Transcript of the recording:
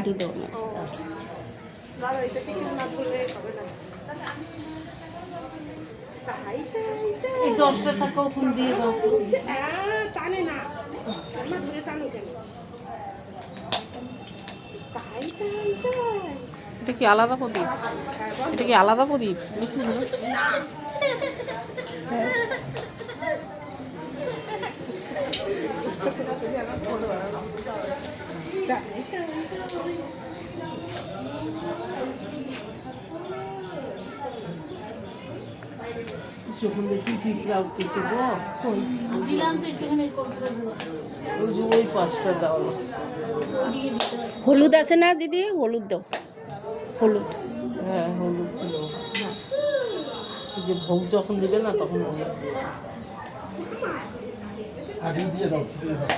লাড্ডু দেবো না। এই 10টা টাকা ওখান দিয়ে দাও তো। টানে না ধরে টানো কেন? এটা কি আলাদা প্রদীপ? এটা কি আলাদা প্রদীপ? যখন দেখি পিঁপড়া উঠতেছে গো, ওই যে ওই পাশটা দাও। হলুদ আছে না দিদি? হলুদ দাও, হলুদ। হ্যাঁ হলুদ দিও। যে ভোগ যখন দিবে না তখন হলুদ আগে দিয়ে দাও, ছিটিয়ে দাও।